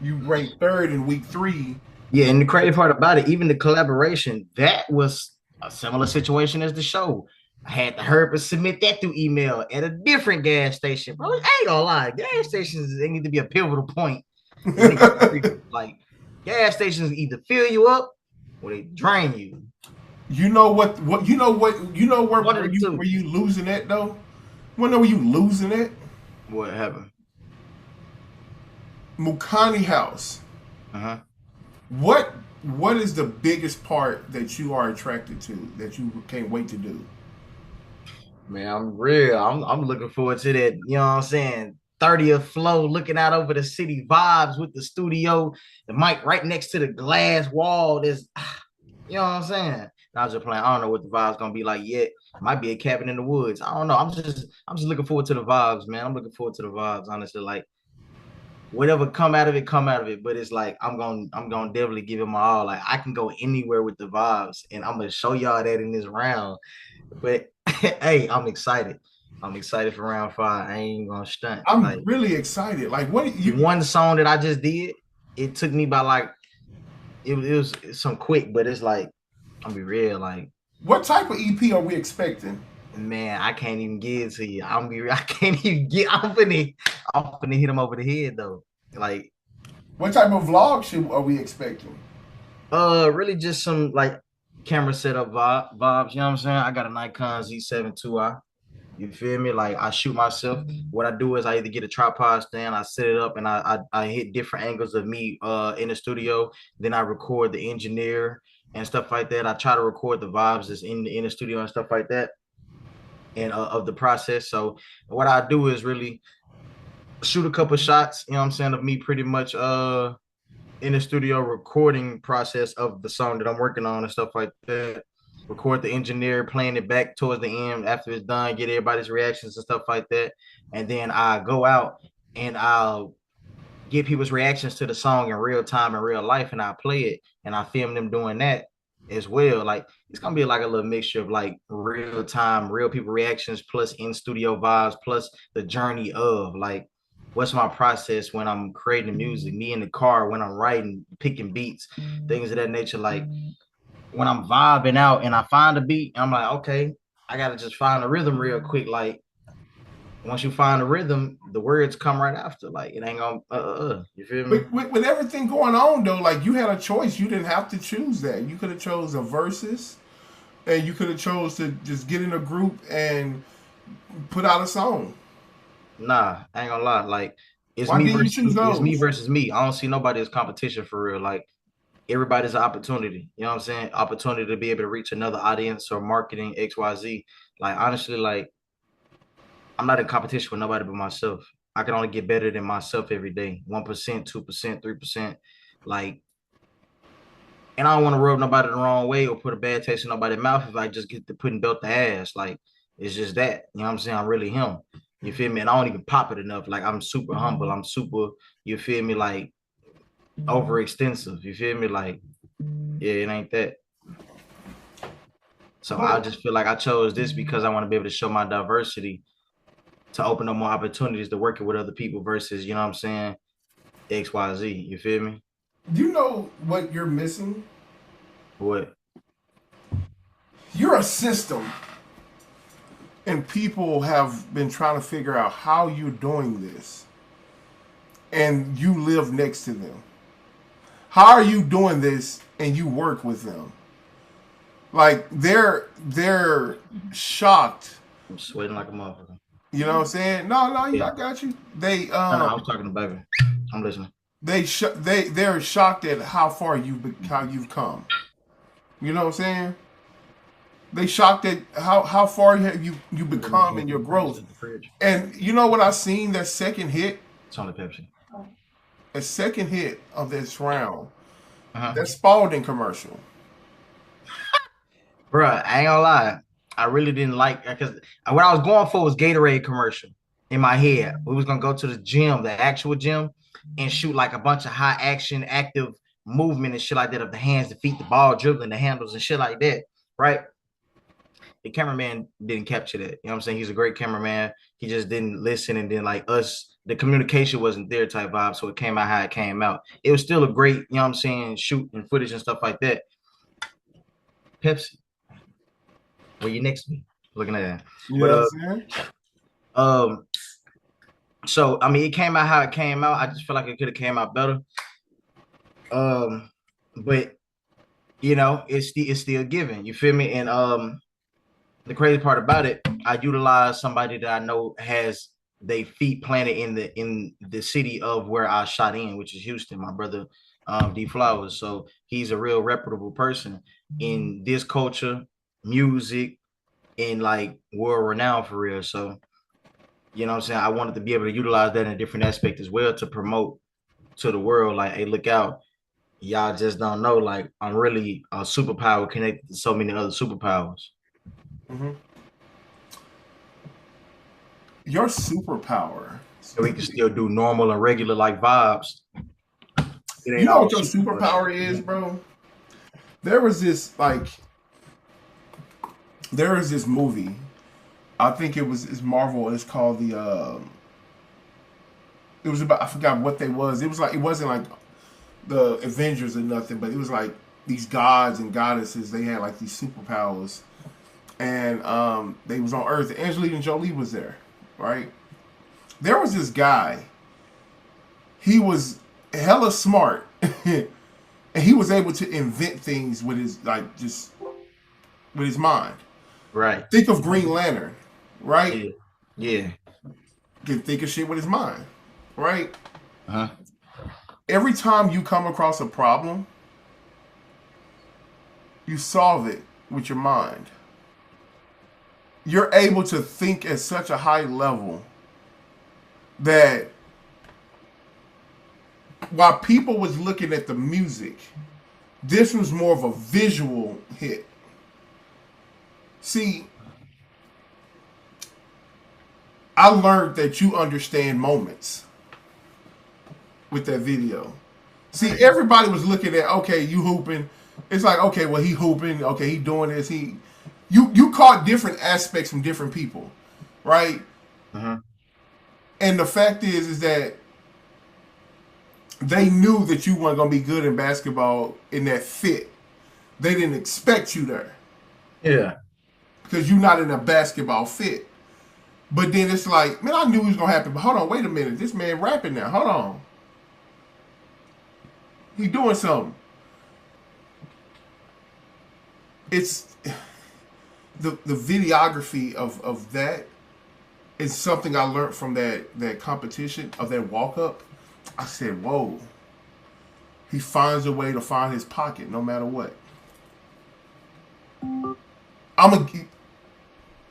You ranked third in week 3. Yeah, and the crazy part about it, even the collaboration, that was a similar situation as the show. I had to hurry up and submit that through email at a different gas station. Bro, I ain't gonna lie, gas stations they need to be a pivotal point in the career. Like gas stations either fill you up or they drain you. You know what you know One of the where two. you losing it though? Wanna know where you losing it? What happened? Mukonii House. Uh-huh. What is the biggest part that you are attracted to that you can't wait to do? Man, I'm real. I'm looking forward to that, you know what I'm saying? 30th flow, looking out over the city vibes with the studio, the mic right next to the glass wall. There's you know what I'm saying? I was just playing. I don't know what the vibes gonna be like yet. Might be a cabin in the woods. I don't know. I'm just looking forward to the vibes, man. I'm looking forward to the vibes, honestly. Like whatever come out of it, come out of it. But it's like I'm gonna definitely give it my all. Like I can go anywhere with the vibes, and I'm gonna show y'all that in this round. But hey, I'm excited. I'm excited for round 5. I ain't gonna stunt. I'm Like really excited. Like what the you one song that I just did, it took me by like it was some quick, but it's like I'm be real, like what type of EP are we expecting? man, I can't even get it to you. I can't even get. I'm finna hit him over the head though. Like, What type of vlog are we expecting? really just some like camera setup vibes. You know what I'm saying? I got a Nikon Z7 II. You feel me? Like I shoot myself. What I do is I either get a tripod stand, I set it up, and I hit different angles of me in the studio. Then I record the engineer and stuff like that. I try to record the vibes that's in the studio and stuff like that, and of the process. So what I do is really shoot a couple shots, you know what I'm saying, of me pretty much in the studio recording process of the song that I'm working on and stuff like that. Record the engineer playing it back towards the end after it's done, get everybody's reactions and stuff like that. And then I go out and I'll get people's reactions to the song in real time in real life, and I play it and I film them doing that as well. Like it's gonna be like a little mixture of like real time, real people reactions plus in studio vibes plus the journey of like what's my process when I'm creating music, me in the car when I'm writing, picking beats, things of that nature. Like when I'm vibing out and I find a beat, I'm like, okay, I gotta just find a rhythm real quick. Like once you find a rhythm, the words come right after. Like it ain't gonna you feel me? But with everything going on though, like you had a choice. You didn't have to choose that. You could have chose a versus, and you could have chose to just get in a group and put out a song. Nah, I ain't gonna lie. Like Why didn't you choose it's me those? versus me. I don't see nobody as competition for real. Like everybody's an opportunity. You know what I'm saying? Opportunity to be able to reach another audience or marketing XYZ. Like honestly, like I'm not in competition with nobody but myself. I can only get better than myself every day. 1%, 2%, 3%. Like, and I don't want to rub nobody the wrong way or put a bad taste in nobody's mouth if I just get to putting belt the ass. Like, it's just that. You know what I'm saying? I'm really him. You feel me? And I don't even pop it enough. Like, I'm super humble. I'm super, you feel me? Like, overextensive. You feel me? Like, yeah, it ain't that. So I But just feel like I chose this because I want to be able to show my diversity to open up more opportunities to working with other people versus, you know what I'm saying, XYZ. You feel me? you know what you're missing? What? You're a system, and people have been trying to figure out how you're doing this, and you live next to them. How are you doing this and you work with them? Like they're shocked. I'm sweating like a motherfucker. You know what I'm saying? No, no, Yeah. I got you. They No, I was talking to baby. I'm listening. they're shocked at how far how you've come. You know what I'm saying? They shocked at how far you become in your It's growth. at the fridge. And you know what I seen that second hit, It's only Pepsi. a second hit of this round. Uh-huh. That Spalding commercial. Bruh, I ain't gonna lie. I really didn't like because what I was going for was Gatorade commercial in my head. We was gonna go to the gym, the actual gym, and shoot like a bunch of high action, active movement and shit like that of the hands, the feet, the ball, dribbling, the handles, and shit like that. Right? The cameraman didn't capture that. You know what I'm saying? He's a great cameraman. He just didn't listen, and then like us, the communication wasn't there type vibe. So it came out how it came out. It was still a great, you know what I'm saying, shoot and footage and stuff like that. Pepsi, where you next to me? Looking at that. You But know what I'm saying? um, so I mean it came out how it came out. I just feel like it could have came out better. Um, but you know, it's still given. You feel me? And the crazy part about it, I utilize somebody that I know has they feet planted in the city of where I shot in, which is Houston. My brother, D Flowers. So he's a real reputable person in this culture, music, and like world renowned for real. So you know what I'm saying. I wanted to be able to utilize that in a different aspect as well to promote to the world. Like, hey, look out. Y'all just don't know. Like, I'm really a superpower connected to so many other superpowers. Mm-hmm. Your superpower. So we can still do normal and regular like vibes. It You ain't know all what your super. superpower is, bro? There was this like there is this movie. I think it's Marvel. It's called the. It was about I forgot what they was. It was like it wasn't like the Avengers or nothing, but it was like these gods and goddesses. They had like these superpowers, and they was on Earth. Angelina Jolie was there, right? There was this guy. He was hella smart, and he was able to invent things with his like just with his mind. Right. Think of Green Lantern, right? Yeah. Yeah. Can think of shit with his mind, right? Uh-huh. Every time you come across a problem, you solve it with your mind. You're able to think at such a high level that while people was looking at the music, this was more of a visual hit. See, I learned that you understand moments. with that video. See, everybody was looking at, okay, you hooping. It's like, okay, well, he hooping. Okay, he doing this. You caught different aspects from different people, right? Uh-huh. And the fact is that they knew that you weren't gonna be good in basketball in that fit. They didn't expect you there Yeah. because you're not in a basketball fit. But then it's like, man, I knew it was gonna happen. But hold on, wait a minute. This man rapping now. Hold on. He doing something. It's the videography of that is something I learned from that competition of that walk up. I said, whoa. He finds a way to find his pocket no matter what.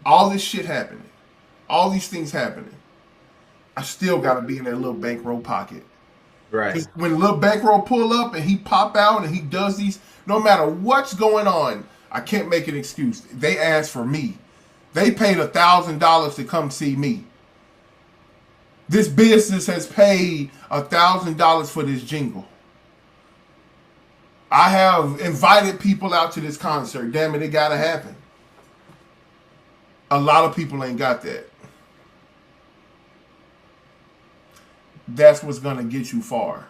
All this shit happening. All these things happening. I still gotta be in that Lul Bankro pocket. Right. When Lul Bankro pull up and he pop out and he does these, no matter what's going on, I can't make an excuse. They asked for me. They paid $1,000 to come see me. This business has paid $1,000 for this jingle. I have invited people out to this concert. Damn it, it gotta happen. A lot of people ain't got that. That's what's gonna get you far.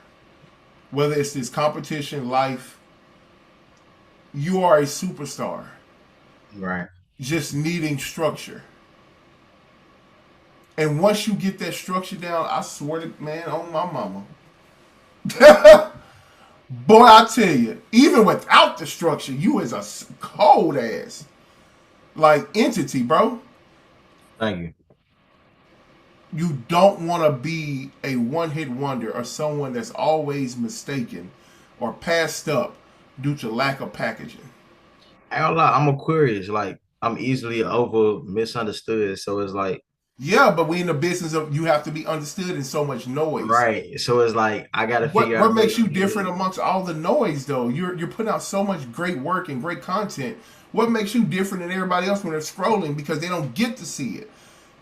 Whether it's this competition, life, you are a superstar. Right. Just needing structure. And once you get that structure down, I swear to man, on my mama. Boy, I tell you, even without the structure, you is a cold ass like entity, bro. Thank you. You don't want to be a one-hit wonder or someone that's always mistaken or passed up due to lack of packaging. I ain't gonna lie, I'm Aquarius. Like, I'm easily over misunderstood. So it's like, Yeah, but we in the business of you have to be understood in so much noise. right. So it's like I gotta figure out What makes you different amongst all the noise though? You're putting out so much great work and great content. What makes you different than everybody else when they're scrolling? Because they don't get to see it.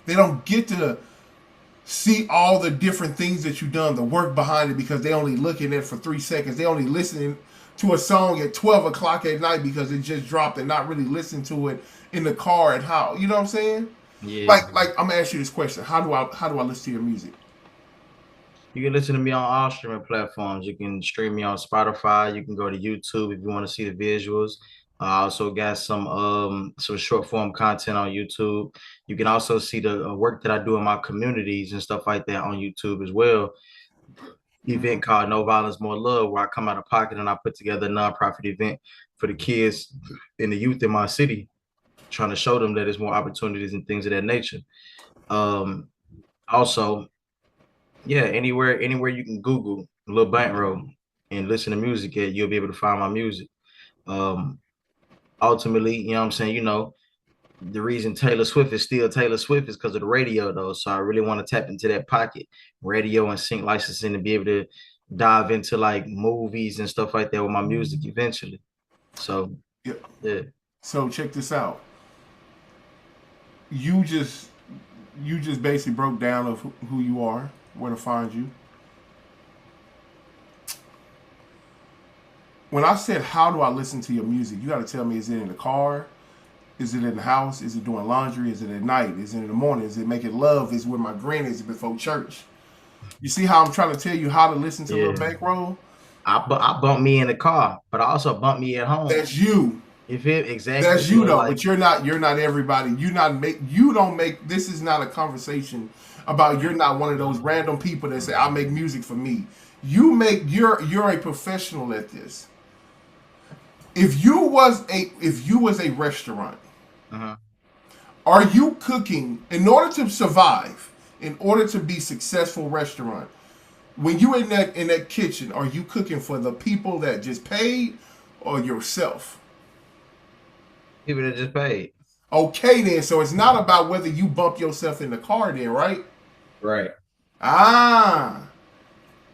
They don't get to see all the different things that you've done, the work behind it, because they only looking at it for 3 seconds. They only listening to a song at 12 o'clock at night because it just dropped and not really listening to it in the car at how, you know what I'm saying? Yeah. Like I'm gonna ask you this question. How do I listen to your music? You can listen to me on all streaming platforms. You can stream me on Spotify. You can go to YouTube if you want to see the visuals. I also got some short form content on YouTube. You can also see the work that I do in my communities and stuff like that on YouTube as well. Event called No Violence More Love, where I come out of pocket and I put together a nonprofit event for the kids and the youth in my city, trying to show them that there's more opportunities and things of that nature. Also, yeah, anywhere you can Google Lul Bankro and listen to music at, you'll be able to find my music. Ultimately, you know what I'm saying, the reason Taylor Swift is still Taylor Swift is because of the radio though. So I really want to tap into that pocket, radio and sync licensing, to be able to dive into like movies and stuff like that with my music eventually. So yeah. So check this out. You just basically broke down of who you are, where to find you. When I said how do I listen to your music, you got to tell me, is it in the car? Is it in the house? Is it doing laundry? Is it at night? Is it in the morning? Is it making love? Is it with my granny? Is it before church? You see how I'm trying to tell you how to listen to Lul Bankro? I bump me in the car, but I also bump me at home. That's you. If it exactly, that's you though. Like, but you're not everybody. You don't make. This is not a conversation about. You're not one of those random people that say I make music for me. You're a professional at this. If you was a restaurant, are you cooking in order to survive, in order to be successful restaurant? When you in that kitchen, are you cooking for the people that just paid or yourself? People that just paid. Okay, then. So it's not about whether you bump yourself in the car, then, right? Right.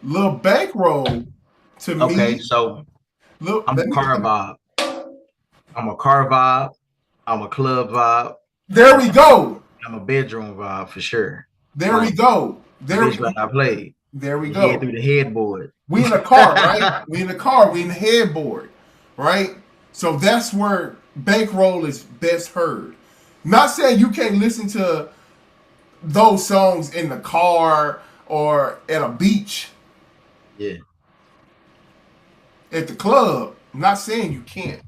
Lul Bankro to me. Okay, so look, I'm a car vibe. I'm a car vibe. I'm a club vibe. There we go. I'm a bedroom vibe for sure. There we go. There we go. I played. There we You go. head through the headboard. We in a car, right? We in the car. We in the headboard, right? So that's where Bankroll is best heard. Not saying you can't listen to those songs in the car or at a beach, Yeah. at the club. I'm not saying you can't.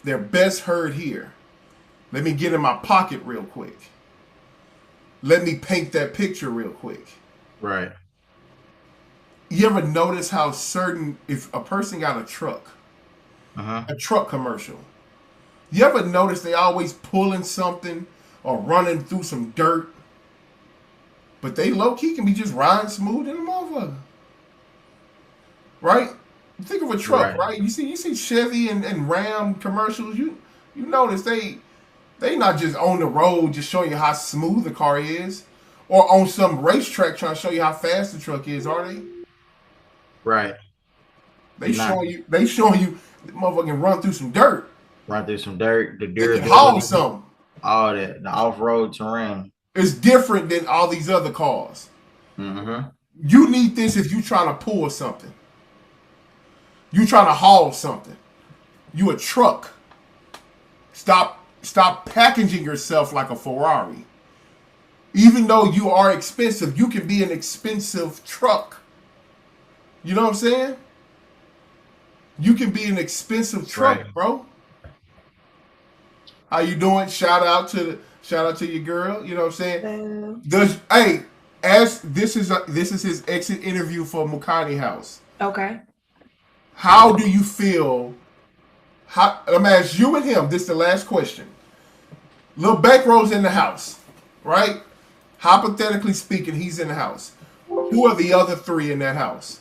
They're best heard here. Let me get in my pocket real quick. Let me paint that picture real quick. Right. You ever notice how if a person got Uh-huh. a truck commercial, you ever notice they always pulling something or running through some dirt, but they low key can be just riding smooth in the motherfucker, right? Think of a truck, right? You see Chevy and Ram commercials. You notice they not just on the road just showing you how smooth the car is, or on some racetrack trying to show you how fast the truck is, are they? Right. They showing you the motherfucker can run through some dirt. Run through some dirt, the It can haul durability, something. all that, the off-road terrain. It's different than all these other cars. Mm-hmm. You need this if you trying to pull something. You trying to haul something. You a truck. Stop packaging yourself like a Ferrari. Even though you are expensive, you can be an expensive truck. You know what I'm saying? You can be an expensive truck, Right. bro. How you doing? Shout out to your girl. You know what I'm saying? As this is his exit interview for Mukonii House. Okay. How do you feel? I'm gonna ask you and him. This is the last question. Lil Bankro's in the house, right? Hypothetically speaking, he's in the house. Who are the other three in that house?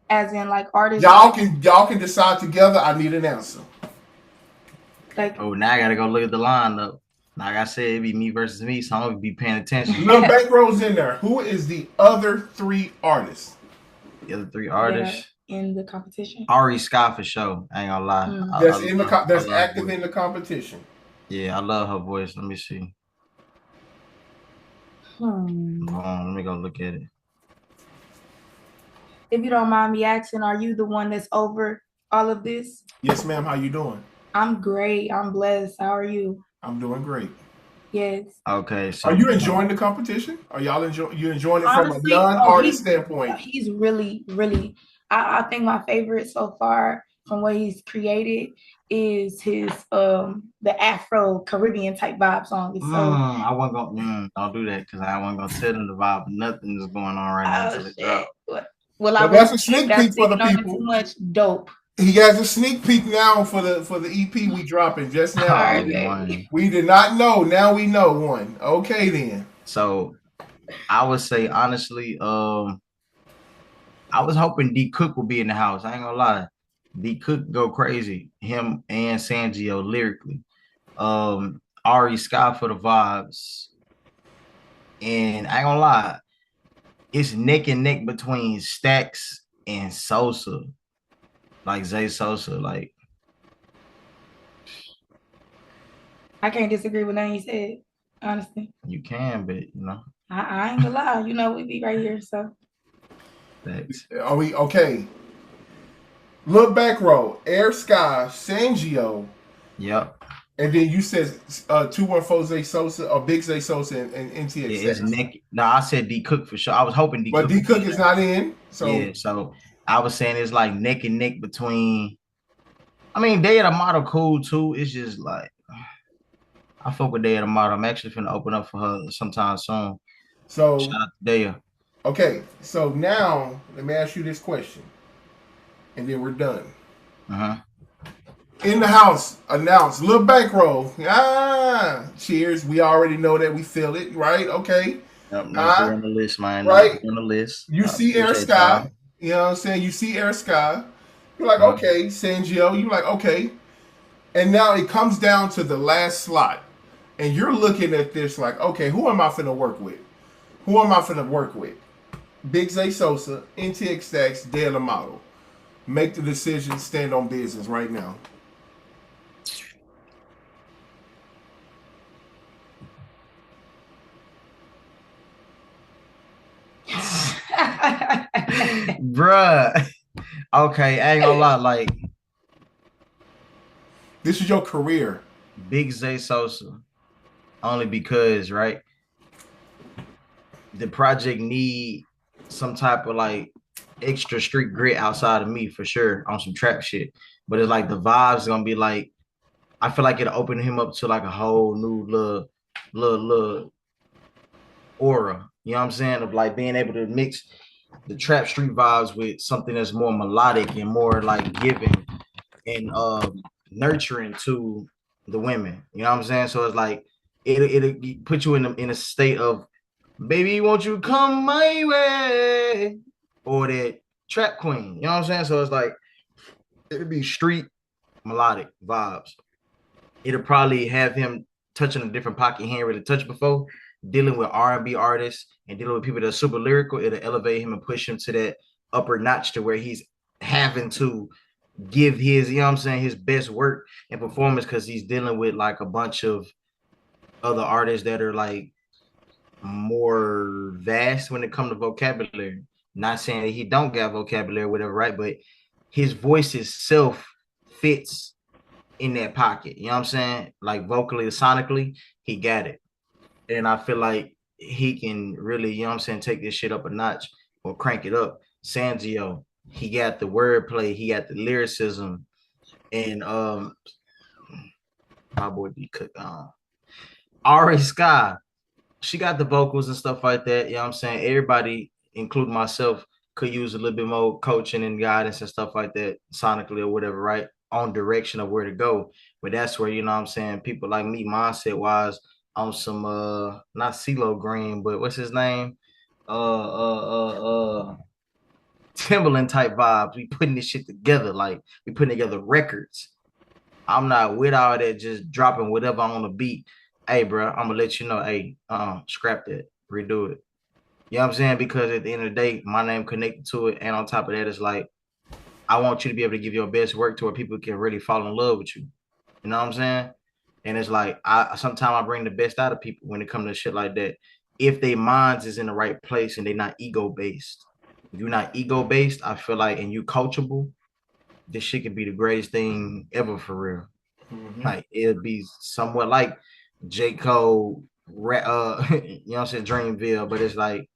As in, like, artists. Y'all can decide together. I need an answer. Like, Oh, now I gotta go look at the lineup. Like I said, it'd be me versus me, so I'm gonna be paying attention. Lil Bankro's in there. Who is the other three artists? The other three artists in the competition. Ari Scott for sure. I ain't gonna lie. That's active in the competition. Yeah, I love her voice. Let me see. Hold on, let me go look at it. If you don't mind me asking, are you the one that's over all of this? Yes, ma'am. How you doing? I'm great. I'm blessed. How are you? I'm doing great. Yes. Okay. So are you enjoying the competition? Are y'all enjoying it Honestly, from a non-artist standpoint? He's really, really. I think my favorite so far from what he's created is his the Afro Caribbean type vibe song. So I wasn't gonna don't do that because I wasn't gonna tell them the vibe. Nothing is going on right now until it drops. Well, that's a sneak peek for the people. Too much dope. He has a sneak peek now for the EP we dropping just now. Right, we did not know. Now we know one. Okay then. So I would say honestly, I was hoping D Cook would be in the house. I ain't gonna lie. D Cook go crazy. Him and Sangio lyrically. Ari Scott for the vibes. And I ain't gonna lie, it's neck and neck between Stacks and Sosa. Like Zay Sosa, like I can't disagree with nothing you said, honestly. you can, but you know. I ain't gonna lie, you know, we be right here, so. Thanks. Are we okay? Lul Bankro, Air Sky, Sangio. Yep. And then you said 214 Zay Sosa or Big Zay Sosa and NTX. Yeah, it's Nick. No, I said D Cook for sure. I was hoping D Cook. But D Cook is not in. So yeah, so I was saying it's like neck and neck between. I mean, Day of the Model cool too. It's just like I fuck with Day of the Model. I'm actually finna open up for her sometime soon. So shout out to Day. Okay, so now let me ask you this question, and then we're done. In the house, announced Lul Bankro. Cheers. We already know that. We feel it, right? Okay. Yep, on the list, man. Right. On the list. You see Air Sky. You know what I'm saying? You see Air Sky. You're like, okay, Sangio. You're like, okay. And now it comes down to the last slot. And you're looking at this like, okay, who am I finna work with? Who am I finna work with? Big Zay Sosa, NTX Stacks, Day of the Model. Make the decision, stand on business right now. bruh. Okay, I ain't gonna lie, like This is your career. Big Zay Sosa, only because, right, the project need some type of like extra street grit outside of me for sure on some trap shit. But it's like the vibes gonna be like, I feel like it'll open him up to like a whole new little aura. You know what I'm saying? Of like being able to mix the trap street vibes with something that's more melodic and more like giving and nurturing to the women. You know what I'm saying? So it's like it'll put you in a state of, baby, won't you come my way? Or that trap queen. You know what I'm saying? So it's like it'll be street melodic vibes. It'll probably have him touching a different pocket he ain't really touched before, dealing with R&B artists and dealing with people that are super lyrical. It'll elevate him and push him to that upper notch to where he's having to give his, you know what I'm saying, his best work and performance, because he's dealing with like a bunch of other artists that are like more vast when it comes to vocabulary. Not saying that he don't got vocabulary or whatever, right? But his voice itself fits in that pocket. You know what I'm saying? Like vocally, sonically, he got it. And I feel like he can really, you know what I'm saying, take this shit up a notch or crank it up. Sanzio, he got the wordplay, he got the lyricism, and my boy D Cook Ari Sky, she got the vocals and stuff like that. You know what I'm saying? Everybody, including myself, could use a little bit more coaching and guidance and stuff like that, sonically or whatever, right? On direction of where to go. But that's where, you know what I'm saying, people like me, mindset wise, on some not CeeLo Green, but what's his name? Timberland type vibes. We putting this shit together, like we putting together records. I'm not with all that just dropping whatever on the beat. Hey, bro, I'm gonna let you know. Hey, scrap that, redo it. You know what I'm saying? Because at the end of the day, my name connected to it, and on top of that, it's like I want you to be able to give your best work to where people can really fall in love with you. You know what I'm saying? And it's like I sometimes I bring the best out of people when it comes to shit like that. If their minds is in the right place and they're not ego based. If you're not ego based, I feel like, and you coachable, this shit could be the greatest thing ever for real. Mm-hmm. Like it'd be somewhat like J. Cole, you know what I'm saying, Dreamville, but it's like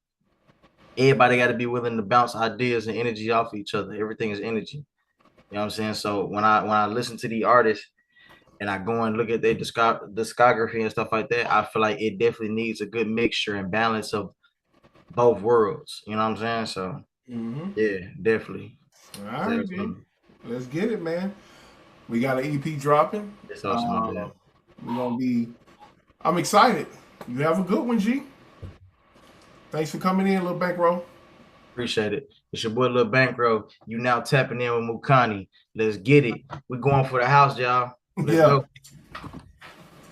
everybody got to be willing to bounce ideas and energy off each other. Everything is energy. You know what I'm saying? So when I listen to the artists and I go and look at their discography and stuff like that, I feel like it definitely needs a good mixture and balance of both worlds. You know what I'm saying? So yeah, definitely. All right, G. Let's get it, man. We got an EP dropping. That's awesome, my bad. We're gonna be. I'm excited. You have a good one, G. Thanks for coming in, Lul Bankro. Appreciate it. It's your boy Lul Bankro. You now tapping in with Mukonii. Let's get it. We're going for the house, y'all. Let's go.